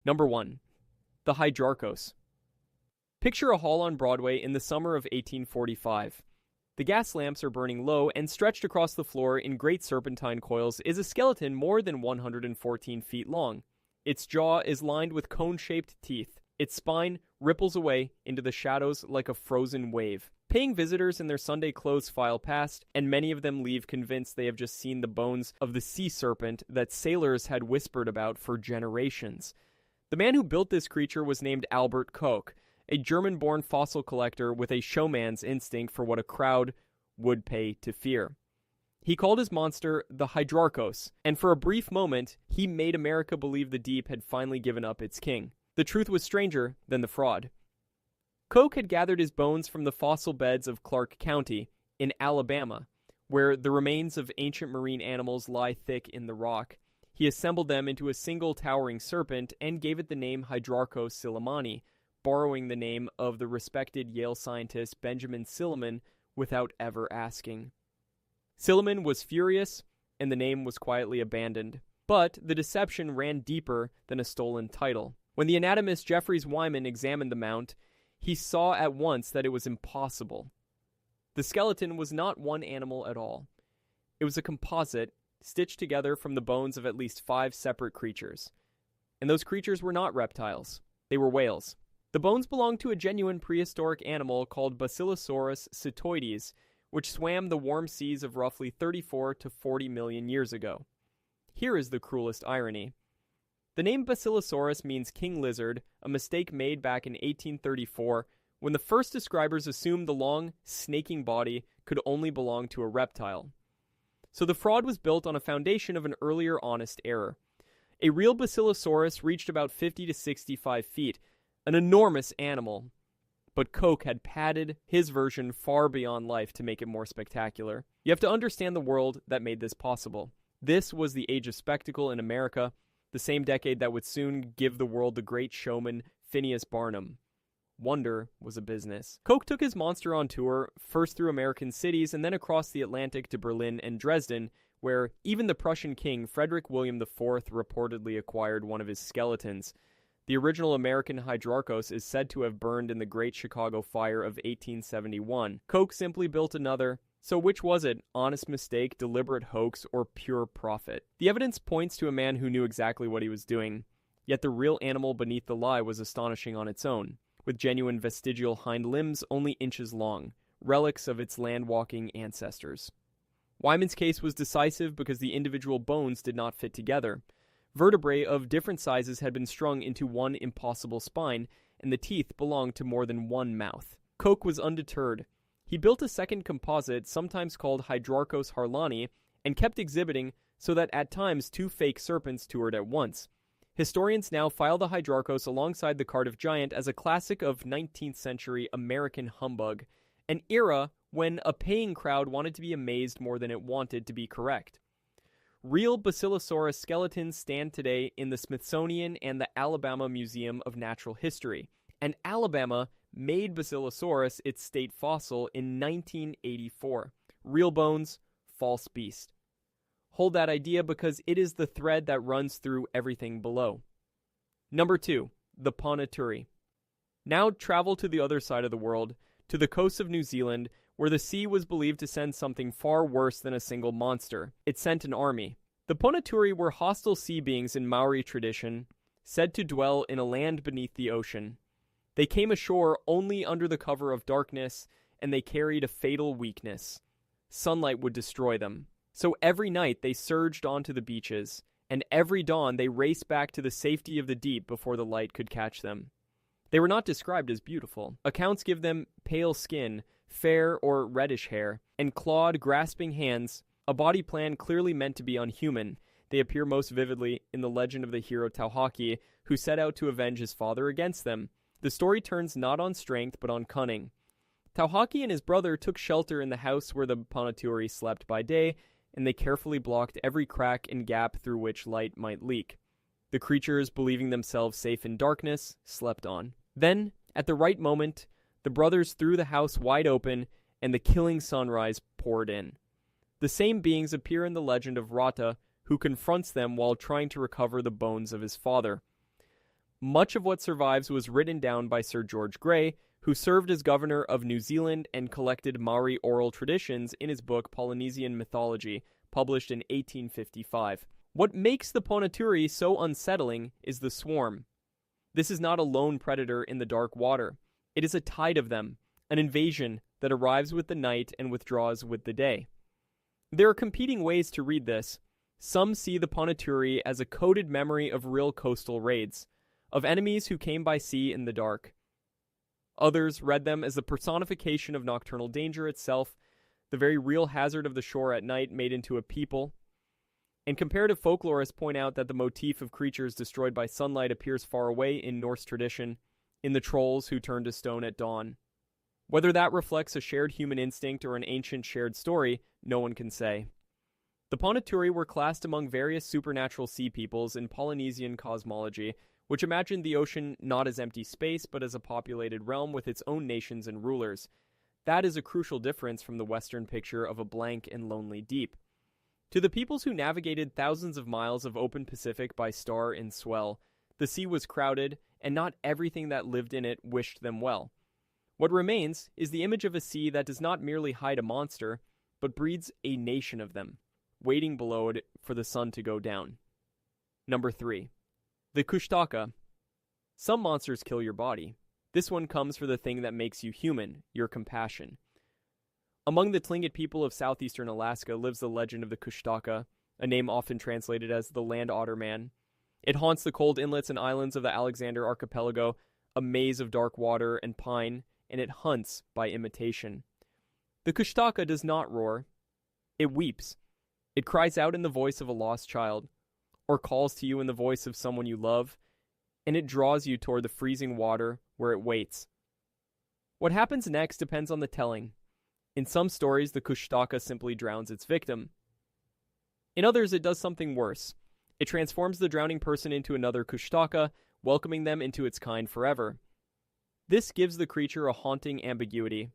Number 1. The Hydrarchos. Picture a hall on Broadway in the summer of 1845. The gas lamps are burning low, and stretched across the floor in great serpentine coils is a skeleton more than 114 feet long. Its jaw is lined with cone-shaped teeth. Its spine ripples away into the shadows like a frozen wave. Paying visitors in their Sunday clothes file past, and many of them leave convinced they have just seen the bones of the sea serpent that sailors had whispered about for generations. The man who built this creature was named Albert Koch, a German-born fossil collector with a showman's instinct for what a crowd would pay to fear. He called his monster the Hydrarchos, and for a brief moment, he made America believe the deep had finally given up its king. The truth was stranger than the fraud. Koch had gathered his bones from the fossil beds of Clark County in Alabama, where the remains of ancient marine animals lie thick in the rock. He assembled them into a single towering serpent and gave it the name Hydrarchos Sillimani, borrowing the name of the respected Yale scientist Benjamin Silliman without ever asking. Silliman was furious, and the name was quietly abandoned. But the deception ran deeper than a stolen title. When the anatomist Jeffries Wyman examined the mount, he saw at once that it was impossible. The skeleton was not one animal at all. It was a composite, stitched together from the bones of at least 5 separate creatures. And those creatures were not reptiles. They were whales. The bones belonged to a genuine prehistoric animal called Basilosaurus cetoides, which swam the warm seas of roughly 34 to 40 million years ago. Here is the cruelest irony. The name Basilosaurus means king lizard, a mistake made back in 1834 when the first describers assumed the long, snaking body could only belong to a reptile. So the fraud was built on a foundation of an earlier honest error. A real Basilosaurus reached about 50 to 65 feet, an enormous animal, but Koch had padded his version far beyond life to make it more spectacular. You have to understand the world that made this possible. This was the age of spectacle in America, the same decade that would soon give the world the great showman Phineas Barnum. Wonder was a business. Koch took his monster on tour, first through American cities and then across the Atlantic to Berlin and Dresden, where even the Prussian king Frederick William IV reportedly acquired one of his skeletons. The original American Hydrarchos is said to have burned in the Great Chicago Fire of 1871. Koch simply built another. So which was it? Honest mistake, deliberate hoax, or pure profit? The evidence points to a man who knew exactly what he was doing. Yet the real animal beneath the lie was astonishing on its own, with genuine vestigial hind limbs only inches long, relics of its land-walking ancestors. Wyman's case was decisive because the individual bones did not fit together. Vertebrae of different sizes had been strung into one impossible spine, and the teeth belonged to more than one mouth. Koch was undeterred. He built a second composite, sometimes called Hydrarchos harlani, and kept exhibiting so that at times 2 fake serpents toured at once. Historians now file the Hydrarchos alongside the Cardiff Giant as a classic of 19th century American humbug, an era when a paying crowd wanted to be amazed more than it wanted to be correct. Real Basilosaurus skeletons stand today in the Smithsonian and the Alabama Museum of Natural History, and Alabama made Basilosaurus its state fossil in 1984. Real bones, false beast. Hold that idea because it is the thread that runs through everything below. Number 2, the Ponaturi. Now travel to the other side of the world, to the coast of New Zealand, where the sea was believed to send something far worse than a single monster. It sent an army. The Ponaturi were hostile sea beings in Maori tradition, said to dwell in a land beneath the ocean. They came ashore only under the cover of darkness, and they carried a fatal weakness. Sunlight would destroy them. So every night they surged onto the beaches, and every dawn they raced back to the safety of the deep before the light could catch them. They were not described as beautiful. Accounts give them pale skin, fair or reddish hair, and clawed, grasping hands, a body plan clearly meant to be unhuman. They appear most vividly in the legend of the hero Tauhaki, who set out to avenge his father against them. The story turns not on strength, but on cunning. Tauhaki and his brother took shelter in the house where the Ponaturi slept by day, and they carefully blocked every crack and gap through which light might leak. The creatures, believing themselves safe in darkness, slept on. Then, at the right moment, the brothers threw the house wide open, and the killing sunrise poured in. The same beings appear in the legend of Rata, who confronts them while trying to recover the bones of his father. Much of what survives was written down by Sir George Grey, who served as governor of New Zealand and collected Maori oral traditions in his book Polynesian Mythology, published in 1855. What makes the Ponaturi so unsettling is the swarm. This is not a lone predator in the dark water. It is a tide of them, an invasion that arrives with the night and withdraws with the day. There are competing ways to read this. Some see the Ponaturi as a coded memory of real coastal raids, of enemies who came by sea in the dark. Others read them as the personification of nocturnal danger itself, the very real hazard of the shore at night made into a people. And comparative folklorists point out that the motif of creatures destroyed by sunlight appears far away in Norse tradition, in the trolls who turn to stone at dawn. Whether that reflects a shared human instinct or an ancient shared story, no one can say. The Ponaturi were classed among various supernatural sea peoples in Polynesian cosmology, which imagined the ocean not as empty space but as a populated realm with its own nations and rulers. That is a crucial difference from the Western picture of a blank and lonely deep. To the peoples who navigated thousands of miles of open Pacific by star and swell, the sea was crowded, and not everything that lived in it wished them well. What remains is the image of a sea that does not merely hide a monster, but breeds a nation of them, waiting below it for the sun to go down. Number 3. The Kushtaka. Some monsters kill your body. This one comes for the thing that makes you human, your compassion. Among the Tlingit people of southeastern Alaska lives the legend of the Kushtaka, a name often translated as the land otter man. It haunts the cold inlets and islands of the Alexander Archipelago, a maze of dark water and pine, and it hunts by imitation. The Kushtaka does not roar. It weeps. It cries out in the voice of a lost child, or calls to you in the voice of someone you love, and it draws you toward the freezing water where it waits. What happens next depends on the telling. In some stories, the Kushtaka simply drowns its victim. In others, it does something worse. It transforms the drowning person into another Kushtaka, welcoming them into its kind forever. This gives the creature a haunting ambiguity.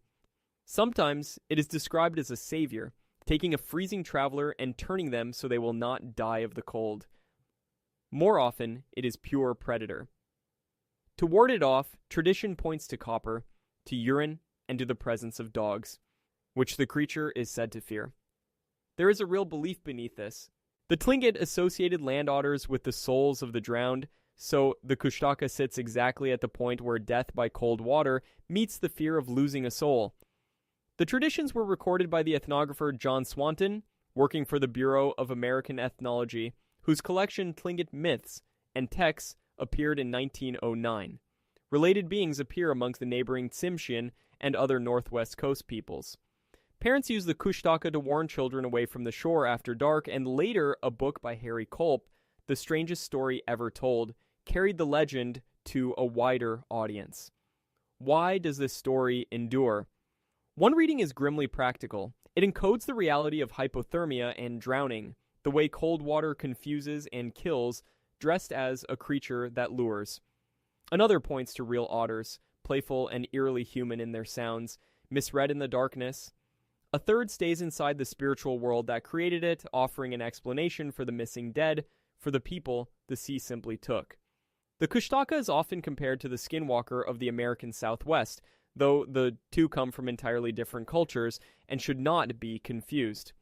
Sometimes it is described as a savior, taking a freezing traveler and turning them so they will not die of the cold. More often, it is pure predator. To ward it off, tradition points to copper, to urine, and to the presence of dogs, which the creature is said to fear. There is a real belief beneath this. The Tlingit associated land otters with the souls of the drowned, so the Kushtaka sits exactly at the point where death by cold water meets the fear of losing a soul. The traditions were recorded by the ethnographer John Swanton, working for the Bureau of American Ethnology, whose collection Tlingit Myths and Texts appeared in 1909. Related beings appear amongst the neighboring Tsimshian and other northwest coast peoples. Parents use the Kushtaka to warn children away from the shore after dark, and later a book by Harry Culp, The Strangest Story Ever Told, carried the legend to a wider audience. Why does this story endure? One reading is grimly practical. It encodes the reality of hypothermia and drowning, the way cold water confuses and kills, dressed as a creature that lures. Another points to real otters, playful and eerily human in their sounds, misread in the darkness. A third stays inside the spiritual world that created it, offering an explanation for the missing dead, for the people the sea simply took. The Kushtaka is often compared to the skinwalker of the American Southwest, though the two come from entirely different cultures and should not be confused.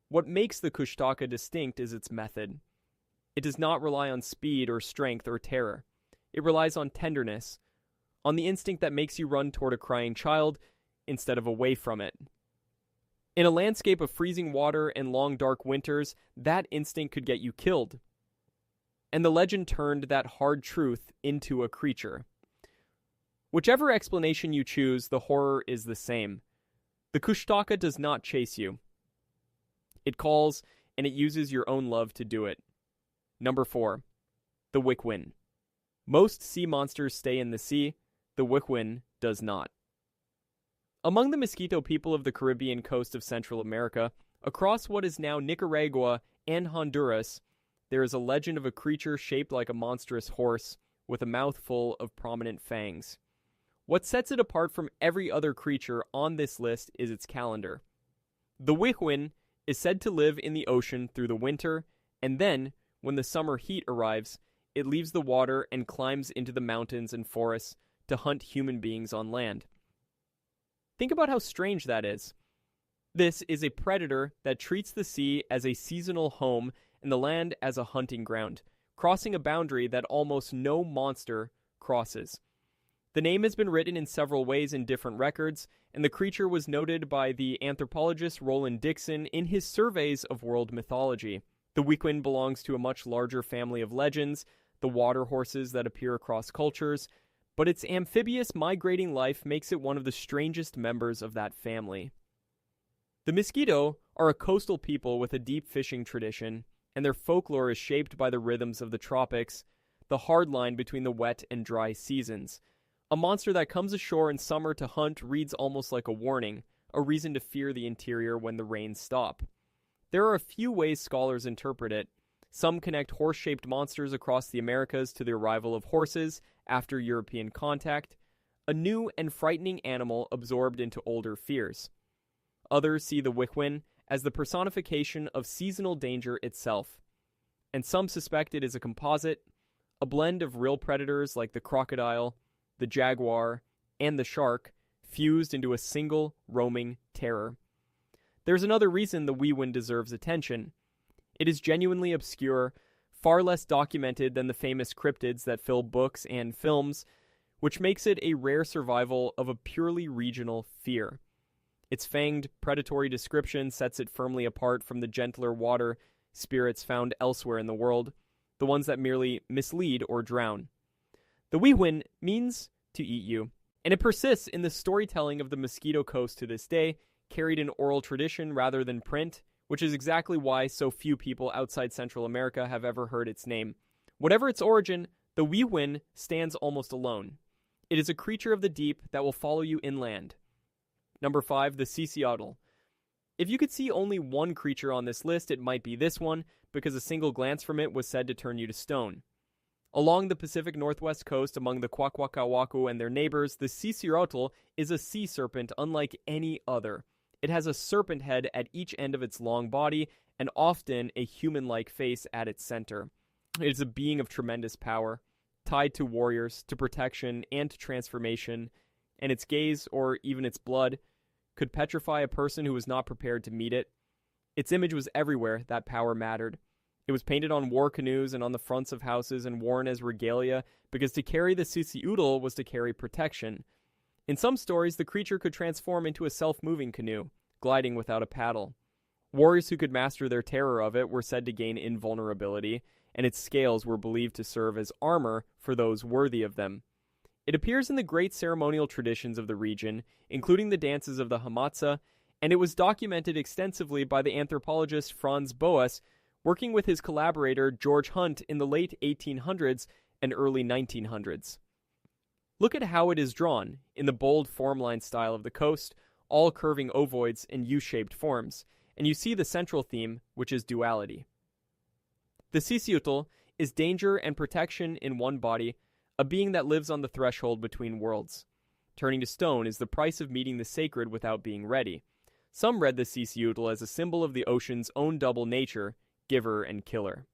What makes the Kushtaka distinct is its method. It does not rely on speed or strength or terror. It relies on tenderness, on the instinct that makes you run toward a crying child instead of away from it. In a landscape of freezing water and long dark winters, that instinct could get you killed. And the legend turned that hard truth into a creature. Whichever explanation you choose, the horror is the same. The Kushtaka does not chase you. It calls, and it uses your own love to do it. Number 4. The Wihwin. Most sea monsters stay in the sea. The Wihwin does not. Among the Mosquito people of the Caribbean coast of Central America, across what is now Nicaragua and Honduras, there is a legend of a creature shaped like a monstrous horse with a mouth full of prominent fangs. What sets it apart from every other creature on this list is its calendar. The Wihwin is said to live in the ocean through the winter, and then, when the summer heat arrives, it leaves the water and climbs into the mountains and forests to hunt human beings on land. Think about how strange that is. This is a predator that treats the sea as a seasonal home and the land as a hunting ground, crossing a boundary that almost no monster crosses. The name has been written in several ways in different records, and the creature was noted by the anthropologist Roland Dixon in his surveys of world mythology. The Wihwin belongs to a much larger family of legends, the water horses that appear across cultures, but its amphibious migrating life makes it one of the strangest members of that family. The Mosquito are a coastal people with a deep fishing tradition, and their folklore is shaped by the rhythms of the tropics, the hard line between the wet and dry seasons. A monster that comes ashore in summer to hunt reads almost like a warning, a reason to fear the interior when the rains stop. There are a few ways scholars interpret it. Some connect horse-shaped monsters across the Americas to the arrival of horses after European contact, a new and frightening animal absorbed into older fears. Others see the Wihwin as the personification of seasonal danger itself, and some suspect it is a composite, a blend of real predators like the crocodile, the jaguar, and the shark, fused into a single roaming terror. There's another reason the Wihwin deserves attention. It is genuinely obscure, far less documented than the famous cryptids that fill books and films, which makes it a rare survival of a purely regional fear. Its fanged, predatory description sets it firmly apart from the gentler water spirits found elsewhere in the world, the ones that merely mislead or drown. The Wihwin means to eat you, and it persists in the storytelling of the Mosquito Coast to this day, carried in oral tradition rather than print, which is exactly why so few people outside Central America have ever heard its name. Whatever its origin, the Wihwin stands almost alone. It is a creature of the deep that will follow you inland. Number 5, the Sisiutl. If you could see only one creature on this list, it might be this one, because a single glance from it was said to turn you to stone. Along the Pacific Northwest coast among the Kwakwaka'wakw and their neighbors, the Sisiutl is a sea serpent unlike any other. It has a serpent head at each end of its long body, and often a human-like face at its center. It is a being of tremendous power, tied to warriors, to protection, and to transformation, and its gaze, or even its blood, could petrify a person who was not prepared to meet it. Its image was everywhere that power mattered. It was painted on war canoes and on the fronts of houses and worn as regalia, because to carry the Sisiutl was to carry protection. In some stories, the creature could transform into a self-moving canoe, gliding without a paddle. Warriors who could master their terror of it were said to gain invulnerability, and its scales were believed to serve as armor for those worthy of them. It appears in the great ceremonial traditions of the region, including the dances of the Hamatsa, and it was documented extensively by the anthropologist Franz Boas, working with his collaborator George Hunt in the late 1800s and early 1900s. Look at how it is drawn, in the bold formline style of the coast, all curving ovoids and U-shaped forms, and you see the central theme, which is duality. The Sisiutl is danger and protection in one body, a being that lives on the threshold between worlds. Turning to stone is the price of meeting the sacred without being ready. Some read the Sisiutl as a symbol of the ocean's own double nature, giver and killer.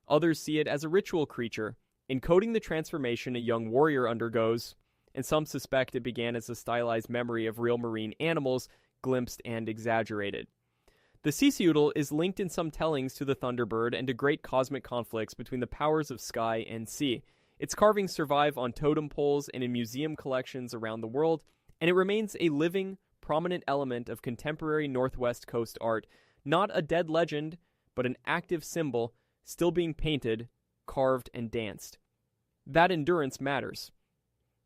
Others see it as a ritual creature, encoding the transformation a young warrior undergoes, and some suspect it began as a stylized memory of real marine animals, glimpsed and exaggerated. The Sisiutl is linked in some tellings to the thunderbird and to great cosmic conflicts between the powers of sky and sea. Its carvings survive on totem poles and in museum collections around the world, and it remains a living, prominent element of contemporary Northwest Coast art, not a dead legend, but an active symbol still being painted, carved, and danced. That endurance matters.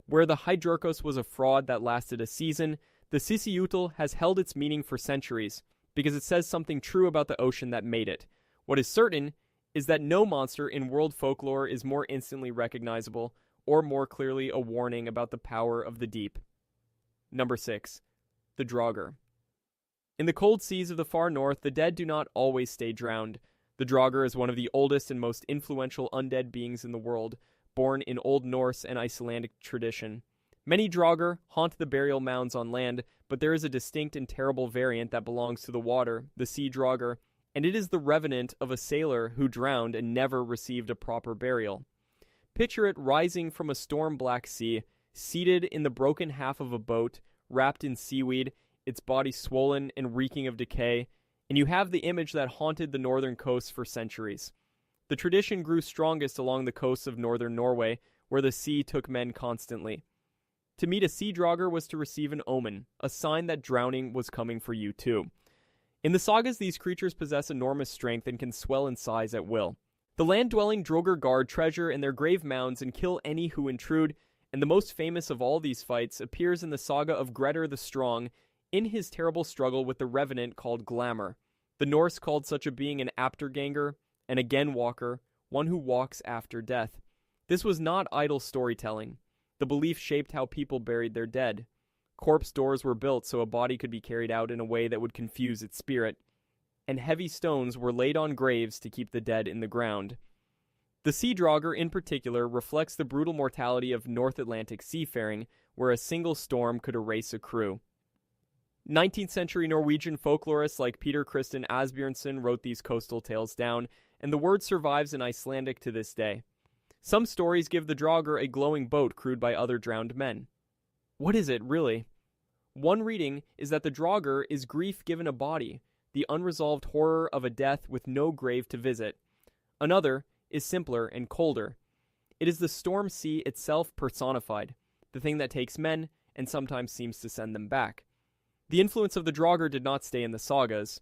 Where the Hydrarchos was a fraud that lasted a season, the Sisiutl has held its meaning for centuries, because it says something true about the ocean that made it. What is certain is that no monster in world folklore is more instantly recognizable or more clearly a warning about the power of the deep. Number 6. The Draugr. In the cold seas of the far north, the dead do not always stay drowned. The Draugr is one of the oldest and most influential undead beings in the world, born in Old Norse and Icelandic tradition. Many Draugr haunt the burial mounds on land, but there is a distinct and terrible variant that belongs to the water, the sea Draugr, and it is the revenant of a sailor who drowned and never received a proper burial. Picture it rising from a storm-black sea, seated in the broken half of a boat, wrapped in seaweed, its body swollen and reeking of decay, and you have the image that haunted the northern coasts for centuries. The tradition grew strongest along the coasts of northern Norway, where the sea took men constantly. To meet a sea Draugr was to receive an omen, a sign that drowning was coming for you too. In the sagas, these creatures possess enormous strength and can swell in size at will. The land-dwelling Draugr guard treasure in their grave mounds and kill any who intrude, and the most famous of all these fights appears in the saga of Grettir the Strong in his terrible struggle with the revenant called Glamour. The Norse called such a being an Apterganger, an again walker, one who walks after death. This was not idle storytelling. The belief shaped how people buried their dead. Corpse doors were built so a body could be carried out in a way that would confuse its spirit, and heavy stones were laid on graves to keep the dead in the ground. The sea Draugr in particular reflects the brutal mortality of North Atlantic seafaring, where a single storm could erase a crew. 19th century Norwegian folklorists like Peter Christian Asbjørnsen wrote these coastal tales down, and the word survives in Icelandic to this day. Some stories give the Draugr a glowing boat crewed by other drowned men. What is it, really? One reading is that the Draugr is grief given a body, the unresolved horror of a death with no grave to visit. Another is simpler and colder. It is the storm sea itself personified, the thing that takes men and sometimes seems to send them back. The influence of the Draugr did not stay in the sagas.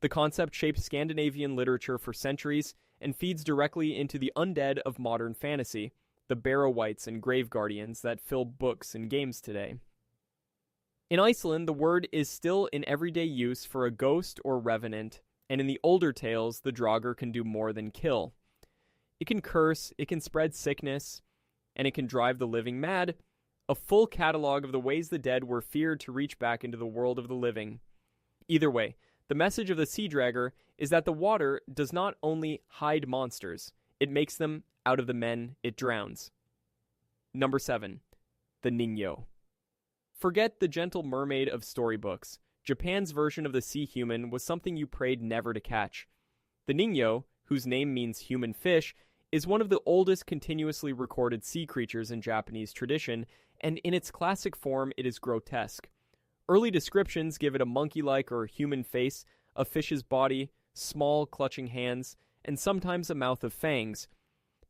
The concept shaped Scandinavian literature for centuries and feeds directly into the undead of modern fantasy, the Barrow-wights and grave guardians that fill books and games today. In Iceland, the word is still in everyday use for a ghost or revenant, and in the older tales, the Draugr can do more than kill. It can curse, it can spread sickness, and it can drive the living mad. A full catalog of the ways the dead were feared to reach back into the world of the living. Either way, the message of the sea Draugr is that the water does not only hide monsters, it makes them out of the men it drowns. Number 7. The Ningyo. Forget the gentle mermaid of storybooks. Japan's version of the sea human was something you prayed never to catch. The Ningyo, whose name means human fish, is one of the oldest continuously recorded sea creatures in Japanese tradition, and in its classic form it is grotesque. Early descriptions give it a monkey-like or human face, a fish's body, small clutching hands, and sometimes a mouth of fangs.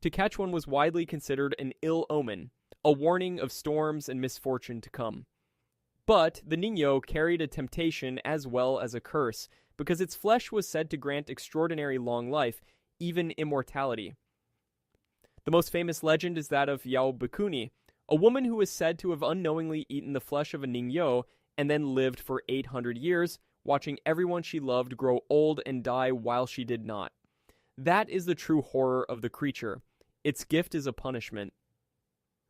To catch one was widely considered an ill omen, a warning of storms and misfortune to come. But the Ningyo carried a temptation as well as a curse, because its flesh was said to grant extraordinary long life, even immortality. The most famous legend is that of Yaobikuni, a woman who is said to have unknowingly eaten the flesh of a Ningyo and then lived for 800 years, watching everyone she loved grow old and die while she did not. That is the true horror of the creature. Its gift is a punishment.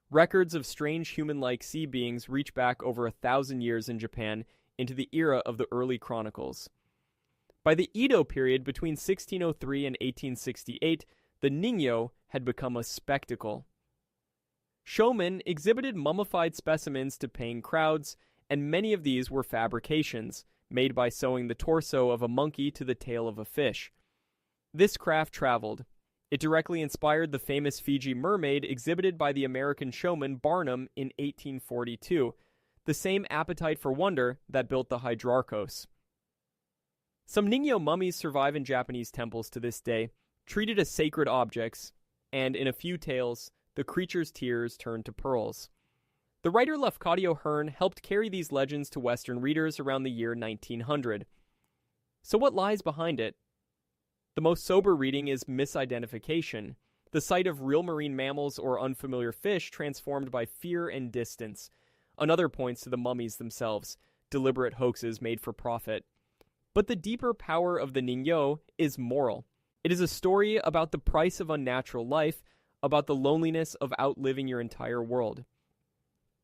Records of strange human-like sea beings reach back over 1,000 years in Japan into the era of the early chronicles. By the Edo period between 1603 and 1868, the Ningyo had become a spectacle. Showmen exhibited mummified specimens to paying crowds, and many of these were fabrications, made by sewing the torso of a monkey to the tail of a fish. This craft traveled. It directly inspired the famous Fiji mermaid exhibited by the American showman Barnum in 1842, the same appetite for wonder that built the Hydrarchos. Some Ningyo mummies survive in Japanese temples to this day, treated as sacred objects, and in a few tales, the creature's tears turn to pearls. The writer Lafcadio Hearn helped carry these legends to Western readers around the year 1900. So what lies behind it? The most sober reading is misidentification, the sight of real marine mammals or unfamiliar fish transformed by fear and distance. Another points to the mummies themselves, deliberate hoaxes made for profit. But the deeper power of the Ningyo is moral. It is a story about the price of unnatural life, about the loneliness of outliving your entire world.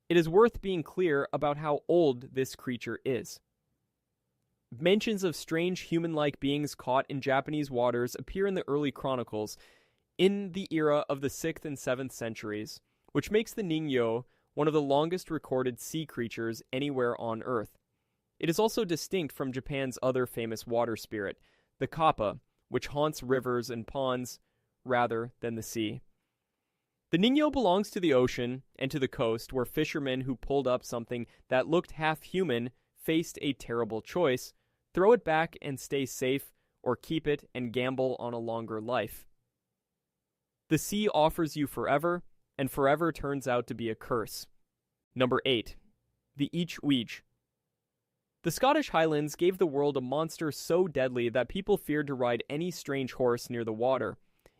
It is worth being clear about how old this creature is. Mentions of strange human-like beings caught in Japanese waters appear in the early chronicles in the era of the 6th and 7th centuries, which makes the Ningyo one of the longest recorded sea creatures anywhere on Earth. It is also distinct from Japan's other famous water spirit, the kappa, which haunts rivers and ponds rather than the sea. The Ningyo belongs to the ocean and to the coast, where fishermen who pulled up something that looked half human faced a terrible choice: throw it back and stay safe, or keep it and gamble on a longer life. The sea offers you forever, and forever turns out to be a curse. Number 8. The Each-Uisge. The Scottish Highlands gave the world a monster so deadly that people feared to ride any strange horse near the water.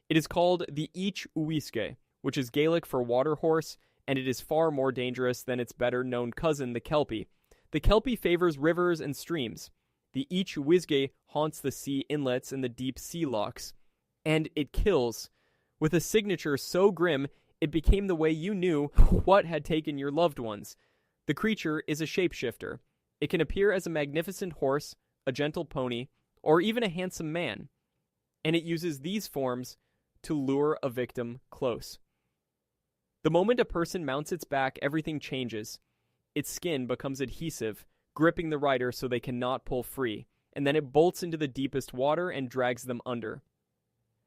It is called the Each-Uisge, which is Gaelic for water horse, and it is far more dangerous than its better-known cousin, the Kelpie. The Kelpie favors rivers and streams. The Each-Uisge haunts the sea inlets and the deep sea locks. And it kills. With a signature so grim, it became the way you knew what had taken your loved ones. The creature is a shapeshifter. It can appear as a magnificent horse, a gentle pony, or even a handsome man. And it uses these forms to lure a victim close. The moment a person mounts its back, everything changes. Its skin becomes adhesive, gripping the rider so they cannot pull free, and then it bolts into the deepest water and drags them under.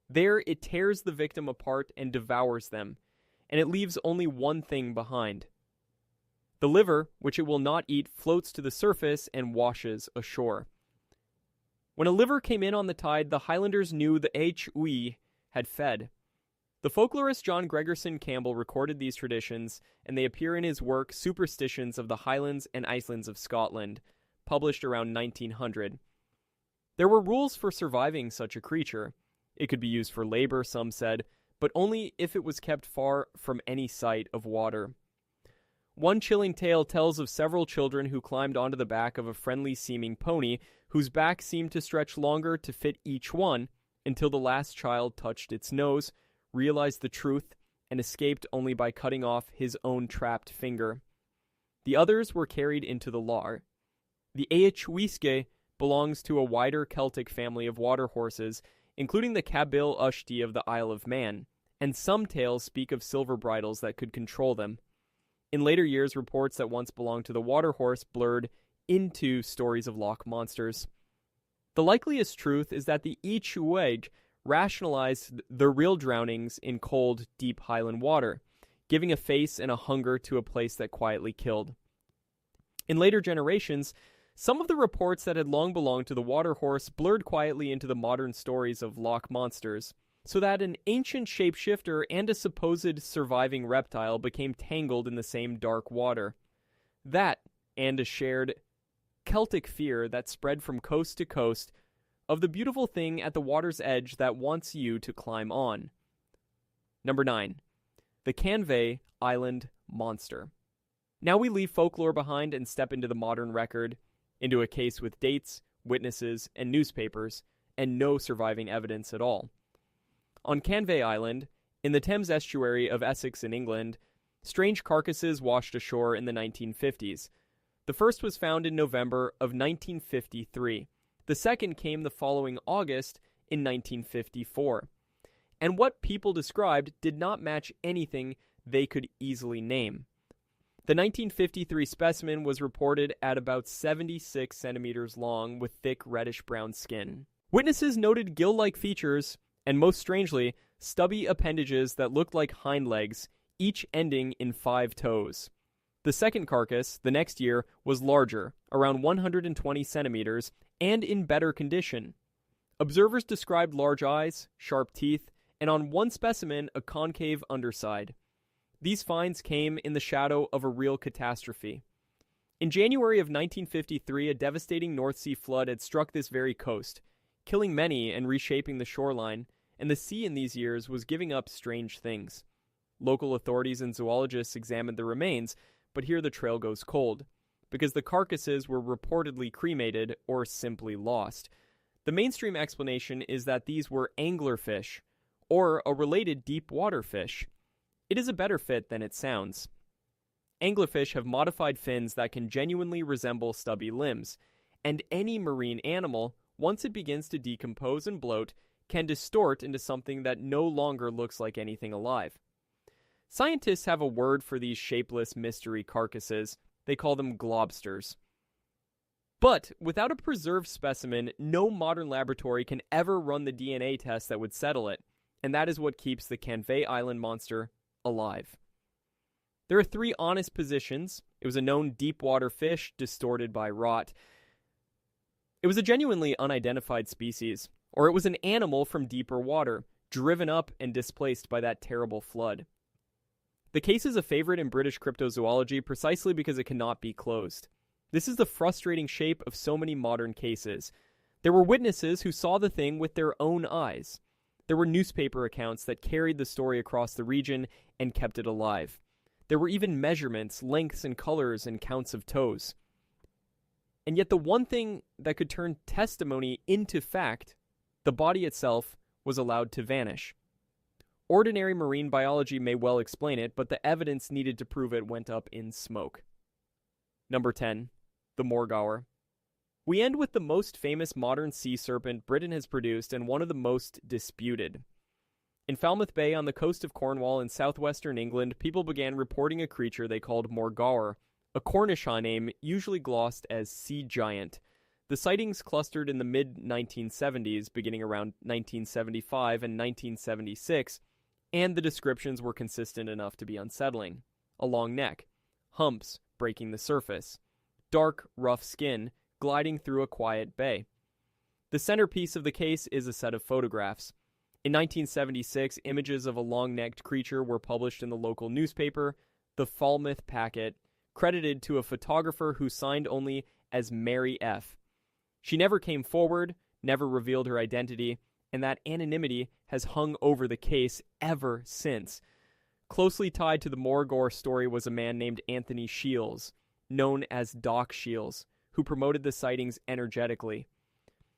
There, it tears the victim apart and devours them, and it leaves only one thing behind. The liver, which it will not eat, floats to the surface and washes ashore. When a liver came in on the tide, the Highlanders knew the Each-Uisge had fed. The folklorist John Gregerson Campbell recorded these traditions, and they appear in his work Superstitions of the Highlands and Icelands of Scotland, published around 1900. There were rules for surviving such a creature. It could be used for labor, some said, but only if it was kept far from any sight of water. One chilling tale tells of several children who climbed onto the back of a friendly-seeming pony whose back seemed to stretch longer to fit each one until the last child touched its nose, realized the truth, and escaped only by cutting off his own trapped finger. The others were carried into the Lurk. The Each-Uisge belongs to a wider Celtic family of water horses, including the Cabil Ushti of the Isle of Man, and some tales speak of silver bridles that could control them. In later years, reports that once belonged to the water horse blurred into stories of loch monsters. The likeliest truth is that the Each-Uisge rationalized the real drownings in cold, deep Highland water, giving a face and a hunger to a place that quietly killed. In later generations, some of the reports that had long belonged to the water horse blurred quietly into the modern stories of loch monsters, so that an ancient shapeshifter and a supposed surviving reptile became tangled in the same dark water. That, and a shared Celtic fear that spread from coast to coast of the beautiful thing at the water's edge that wants you to climb on. Number 9. The Canvey Island Monster. Now we leave folklore behind and step into the modern record, into a case with dates, witnesses, and newspapers, and no surviving evidence at all. On Canvey Island, in the Thames estuary of Essex in England, strange carcasses washed ashore in the 1950s. The first was found in November of 1953. The second came the following August in 1954. And what people described did not match anything they could easily name. The 1953 specimen was reported at about 76 centimeters long with thick reddish-brown skin. Witnesses noted gill-like features, and most strangely, stubby appendages that looked like hind legs, each ending in 5 toes. The second carcass, the next year, was larger, around 120 centimeters, and in better condition. Observers described large eyes, sharp teeth, and on one specimen, a concave underside. These finds came in the shadow of a real catastrophe. In January of 1953, a devastating North Sea flood had struck this very coast, killing many and reshaping the shoreline, and the sea in these years was giving up strange things. Local authorities and zoologists examined the remains, but here the trail goes cold, because the carcasses were reportedly cremated or simply lost. The mainstream explanation is that these were anglerfish, or a related deep water fish. It is a better fit than it sounds. Anglerfish have modified fins that can genuinely resemble stubby limbs, and any marine animal, once it begins to decompose and bloat, can distort into something that no longer looks like anything alive. Scientists have a word for these shapeless mystery carcasses. They call them globsters. But without a preserved specimen, no modern laboratory can ever run the DNA test that would settle it, and that is what keeps the Canvey Island monster alive. There are 3 honest positions. It was a known deep-water fish distorted by rot. It was a genuinely unidentified species, or it was an animal from deeper water, driven up and displaced by that terrible flood. The case is a favorite in British cryptozoology precisely because it cannot be closed. This is the frustrating shape of so many modern cases. There were witnesses who saw the thing with their own eyes. There were newspaper accounts that carried the story across the region and kept it alive. There were even measurements, lengths and colors, and counts of toes. And yet the one thing that could turn testimony into fact, the body itself, was allowed to vanish. Ordinary marine biology may well explain it, but the evidence needed to prove it went up in smoke. Number 10. The Morgawr. We end with the most famous modern sea serpent Britain has produced and one of the most disputed. In Falmouth Bay on the coast of Cornwall in southwestern England, people began reporting a creature they called Morgawr, a Cornish name usually glossed as sea giant. The sightings clustered in the mid-1970s, beginning around 1975 and 1976, and the descriptions were consistent enough to be unsettling. A long neck, humps breaking the surface, dark, rough skin gliding through a quiet bay. The centerpiece of the case is a set of photographs. In 1976, images of a long-necked creature were published in the local newspaper, the Falmouth Packet, credited to a photographer who signed only as Mary F. She never came forward, never revealed her identity, and that anonymity has hung over the case ever since. Closely tied to the Morgawr story was a man named Anthony Shiels, known as Doc Shiels, who promoted the sightings energetically.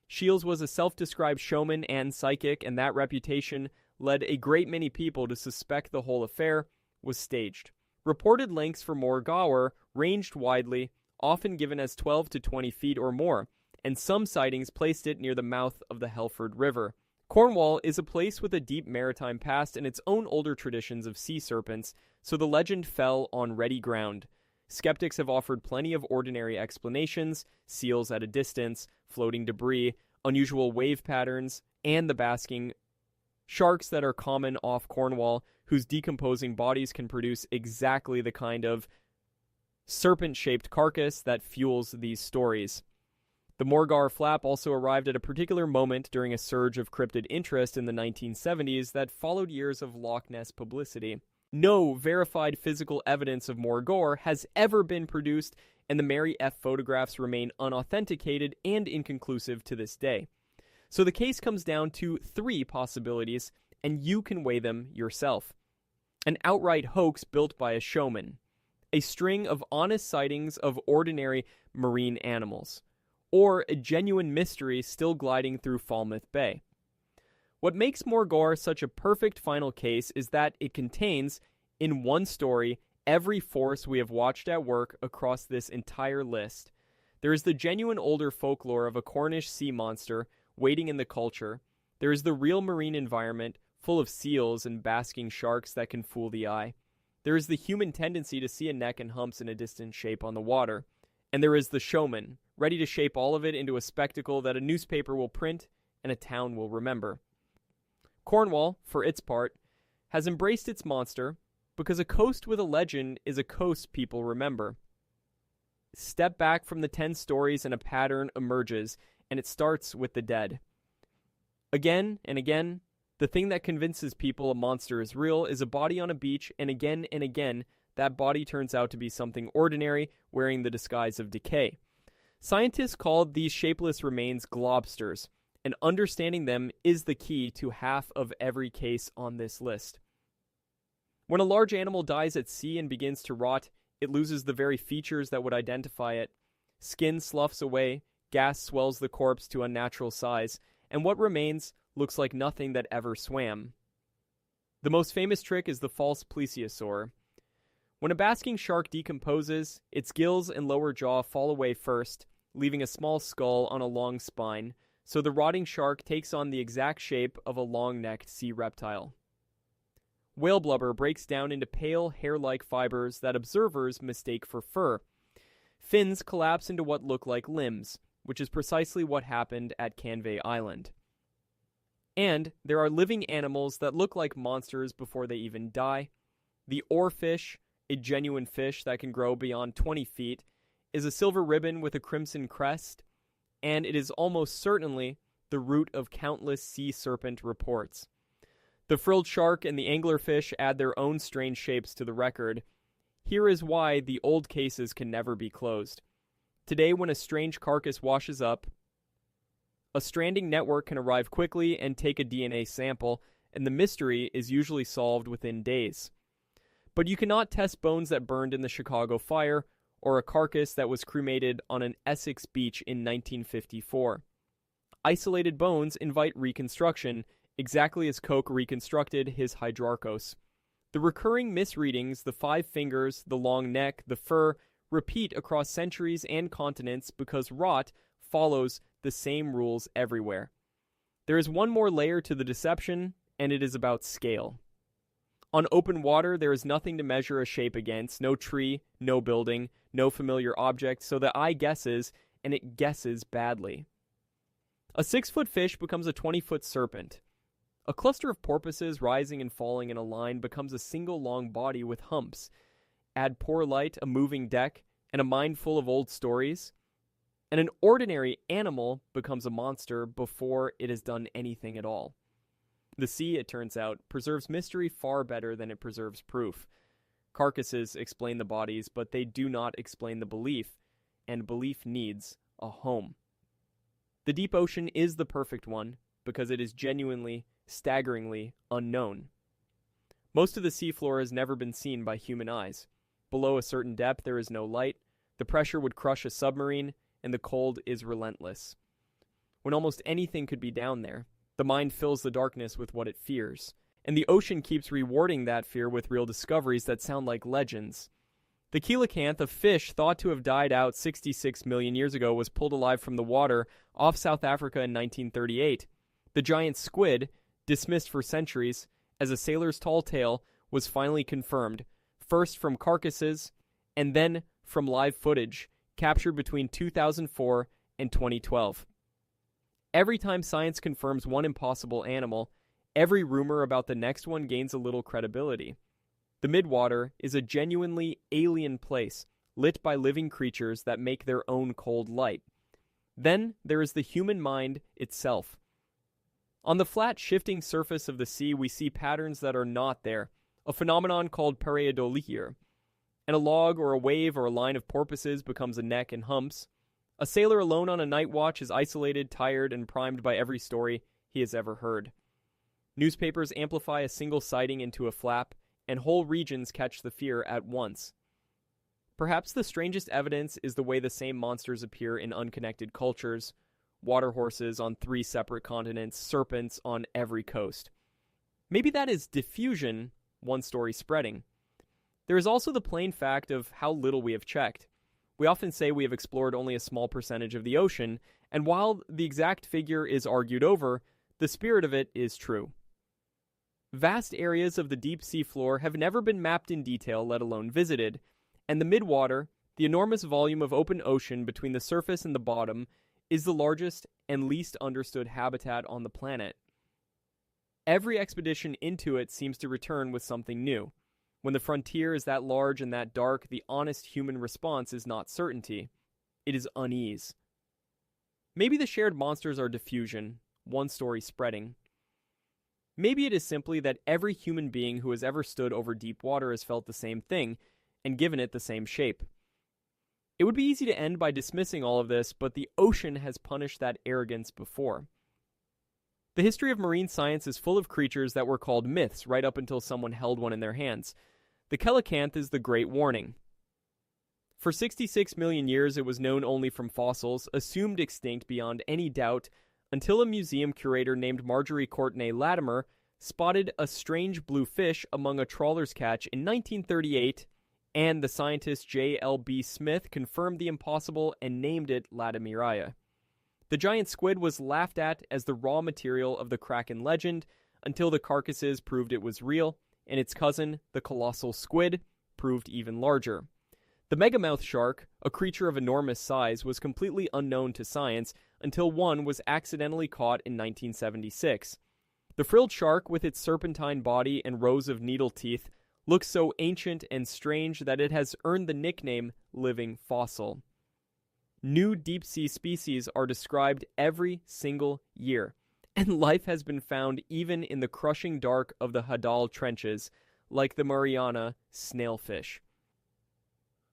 Shiels was a self-described showman and psychic, and that reputation led a great many people to suspect the whole affair was staged. Reported lengths for Morgawr ranged widely, often given as 12 to 20 feet or more, and some sightings placed it near the mouth of the Helford River. Cornwall is a place with a deep maritime past and its own older traditions of sea serpents, so the legend fell on ready ground. Skeptics have offered plenty of ordinary explanations: seals at a distance, floating debris, unusual wave patterns, and the basking sharks that are common off Cornwall, whose decomposing bodies can produce exactly the kind of serpent-shaped carcass that fuels these stories. The Morgawr flap also arrived at a particular moment during a surge of cryptid interest in the 1970s that followed years of Loch Ness publicity. No verified physical evidence of Morgawr has ever been produced, and the Mary F. photographs remain unauthenticated and inconclusive to this day. So the case comes down to 3 possibilities, and you can weigh them yourself. An outright hoax built by a showman. A string of honest sightings of ordinary marine animals. Or a genuine mystery still gliding through Falmouth Bay. What makes Morgawr such a perfect final case is that it contains, in one story, every force we have watched at work across this entire list. There is the genuine older folklore of a Cornish sea monster waiting in the culture. There is the real marine environment, full of seals and basking sharks that can fool the eye. There is the human tendency to see a neck and humps in a distant shape on the water. And there is the showman, ready to shape all of it into a spectacle that a newspaper will print and a town will remember. Cornwall, for its part, has embraced its monster because a coast with a legend is a coast people remember. Step back from the 10 stories and a pattern emerges, and it starts with the dead. Again and again, the thing that convinces people a monster is real is a body on a beach, and again, that body turns out to be something ordinary, wearing the disguise of decay. Scientists called these shapeless remains globsters, and understanding them is the key to half of every case on this list. When a large animal dies at sea and begins to rot, it loses the very features that would identify it. Skin sloughs away, gas swells the corpse to unnatural size, and what remains looks like nothing that ever swam. The most famous trick is the false plesiosaur. When a basking shark decomposes, its gills and lower jaw fall away first, leaving a small skull on a long spine, so the rotting shark takes on the exact shape of a long-necked sea reptile. Whale blubber breaks down into pale, hair-like fibers that observers mistake for fur. fins collapse into what look like limbs, which is precisely what happened at Canvey Island. And there are living animals that look like monsters before they even die. The oarfish, a genuine fish that can grow beyond 20 feet, is a silver ribbon with a crimson crest, and it is almost certainly the root of countless sea serpent reports. The frilled shark and the anglerfish add their own strange shapes to the record. Here is why the old cases can never be closed. Today, when a strange carcass washes up, a stranding network can arrive quickly and take a DNA sample, and the mystery is usually solved within days. But you cannot test bones that burned in the Chicago fire, or a carcass that was cremated on an Essex beach in 1954. Isolated bones invite reconstruction, exactly as Koch reconstructed his Hydrarchos. The recurring misreadings, the 5 fingers, the long neck, the fur, repeat across centuries and continents because rot follows the same rules everywhere. There is one more layer to the deception, and it is about scale. On open water, there is nothing to measure a shape against, no tree, no building, no familiar object, so the eye guesses, and it guesses badly. A 6-foot fish becomes a 20-foot serpent. A cluster of porpoises rising and falling in a line becomes a single long body with humps. Add poor light, a moving deck, and a mind full of old stories, and an ordinary animal becomes a monster before it has done anything at all. The sea, it turns out, preserves mystery far better than it preserves proof. Carcasses explain the bodies, but they do not explain the belief, and belief needs a home. The deep ocean is the perfect one because it is genuinely, staggeringly unknown. Most of the seafloor has never been seen by human eyes. Below a certain depth, there is no light. The pressure would crush a submarine, and the cold is relentless. When almost anything could be down there, the mind fills the darkness with what it fears, and the ocean keeps rewarding that fear with real discoveries that sound like legends. The coelacanth, a fish thought to have died out 66 million years ago, was pulled alive from the water off South Africa in 1938. The giant squid, dismissed for centuries as a sailor's tall tale, was finally confirmed, first from carcasses and then from live footage captured between 2004 and 2012. Every time science confirms one impossible animal, every rumor about the next one gains a little credibility. The midwater is a genuinely alien place, lit by living creatures that make their own cold light. Then there is the human mind itself. On the flat, shifting surface of the sea, we see patterns that are not there, a phenomenon called pareidolia. And a log or a wave or a line of porpoises becomes a neck and humps. A sailor alone on a night watch is isolated, tired, and primed by every story he has ever heard. Newspapers amplify a single sighting into a flap, and whole regions catch the fear at once. Perhaps the strangest evidence is the way the same monsters appear in unconnected cultures: water horses on 3 separate continents, serpents on every coast. Maybe that is diffusion, one story spreading. There is also the plain fact of how little we have checked. We often say we have explored only a small percentage of the ocean, and while the exact figure is argued over, the spirit of it is true. Vast areas of the deep sea floor have never been mapped in detail, let alone visited, and the midwater, the enormous volume of open ocean between the surface and the bottom, is the largest and least understood habitat on the planet. Every expedition into it seems to return with something new. When the frontier is that large and that dark, the honest human response is not certainty. It is unease. Maybe the shared monsters are diffusion, one story spreading. Maybe it is simply that every human being who has ever stood over deep water has felt the same thing and given it the same shape. It would be easy to end by dismissing all of this, but the ocean has punished that arrogance before. The history of marine science is full of creatures that were called myths right up until someone held one in their hands. The coelacanth is the great warning. For 66 million years it was known only from fossils, assumed extinct beyond any doubt, until a museum curator named Marjorie Courtenay Latimer spotted a strange blue fish among a trawler's catch in 1938, and the scientist J.L.B. Smith confirmed the impossible and named it Latimiria. The giant squid was laughed at as the raw material of the Kraken legend until the carcasses proved it was real, and its cousin, the colossal squid, proved even larger. The megamouth shark, a creature of enormous size, was completely unknown to science until one was accidentally caught in 1976. The frilled shark, with its serpentine body and rows of needle teeth, looks so ancient and strange that it has earned the nickname living fossil. New deep-sea species are described every single year, and life has been found even in the crushing dark of the Hadal trenches, like the Mariana snailfish.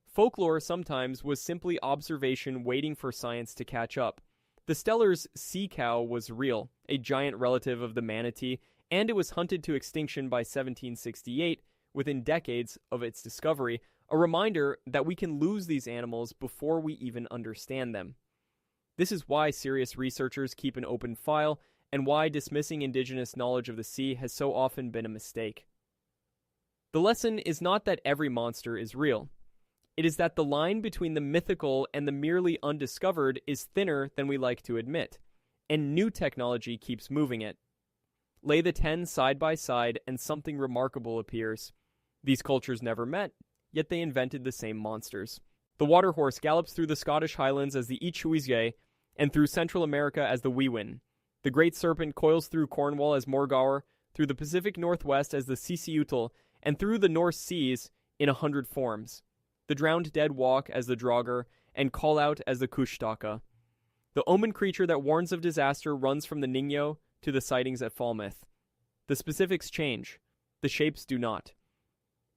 Folklore sometimes was simply observation waiting for science to catch up. The Stellar's sea cow was real, a giant relative of the manatee, and it was hunted to extinction by 1768, within decades of its discovery, a reminder that we can lose these animals before we even understand them. This is why serious researchers keep an open file, and why dismissing indigenous knowledge of the sea has so often been a mistake. The lesson is not that every monster is real. It is that the line between the mythical and the merely undiscovered is thinner than we like to admit, and new technology keeps moving it. Lay the 10 side by side and something remarkable appears. These cultures never met, yet they invented the same monsters. The water horse gallops through the Scottish Highlands as the Each-Uisge, and through Central America as the Wihwin. The great serpent coils through Cornwall as Morgawr, through the Pacific Northwest as the Sisiutl, and through the Norse seas in 100 forms. The drowned dead walk as the Draugr, and call out as the Kushtaka. The omen creature that warns of disaster runs from the Ningyo to the sightings at Falmouth. The specifics change. The shapes do not.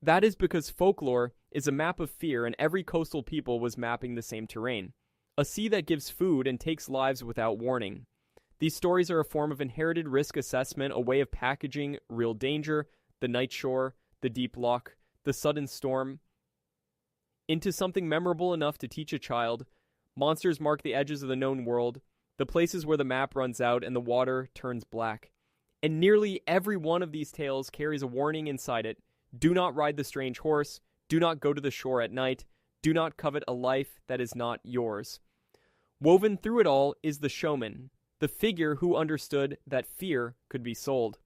That is because folklore is a map of fear, and every coastal people was mapping the same terrain. A sea that gives food and takes lives without warning. These stories are a form of inherited risk assessment, a way of packaging real danger, the night shore, the deep loch, the sudden storm, into something memorable enough to teach a child. Monsters mark the edges of the known world, the places where the map runs out and the water turns black. And nearly every one of these tales carries a warning inside it. Do not ride the strange horse. Do not go to the shore at night. Do not covet a life that is not yours. Woven through it all is the showman, the figure who understood that fear could be sold.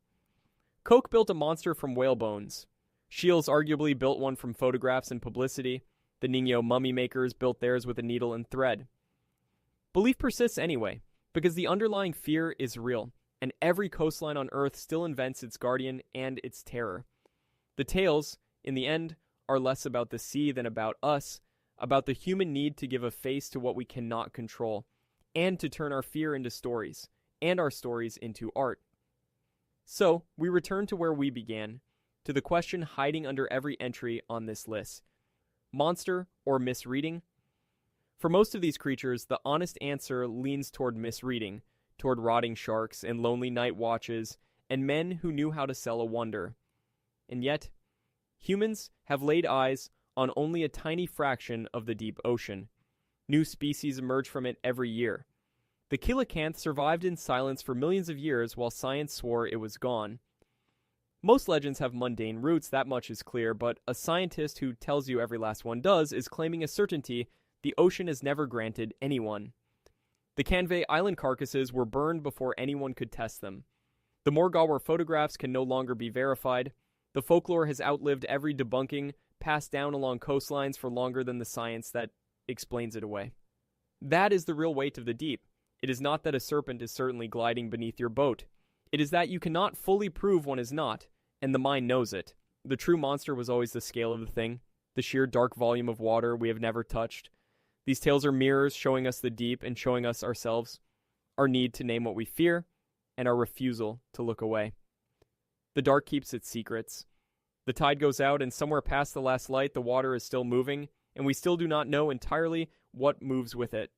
Coke built a monster from whale bones. Shields arguably built one from photographs and publicity. The Ningyo mummy makers built theirs with a needle and thread. Belief persists anyway, because the underlying fear is real, and every coastline on Earth still invents its guardian and its terror. The tales, in the end, are less about the sea than about us, about the human need to give a face to what we cannot control, and to turn our fear into stories, and our stories into art. So, we return to where we began, to the question hiding under every entry on this list. Monster or misreading? For most of these creatures, the honest answer leans toward misreading, toward rotting sharks and lonely night watches, and men who knew how to sell a wonder. And yet, humans have laid eyes on only a tiny fraction of the deep ocean. New species emerge from it every year. The coelacanth survived in silence for millions of years while science swore it was gone. Most legends have mundane roots, that much is clear, but a scientist who tells you every last one does is claiming a certainty the ocean has never granted anyone. The Canvey island carcasses were burned before anyone could test them. The Morgawr photographs can no longer be verified. The folklore has outlived every debunking, passed down along coastlines for longer than the science that explains it away. That is the real weight of the deep. It is not that a serpent is certainly gliding beneath your boat. It is that you cannot fully prove one is not, and the mind knows it. The true monster was always the scale of the thing, the sheer dark volume of water we have never touched. These tales are mirrors showing us the deep and showing us ourselves, our need to name what we fear, and our refusal to look away. The dark keeps its secrets. The tide goes out, and somewhere past the last light, the water is still moving, and we still do not know entirely what moves with it.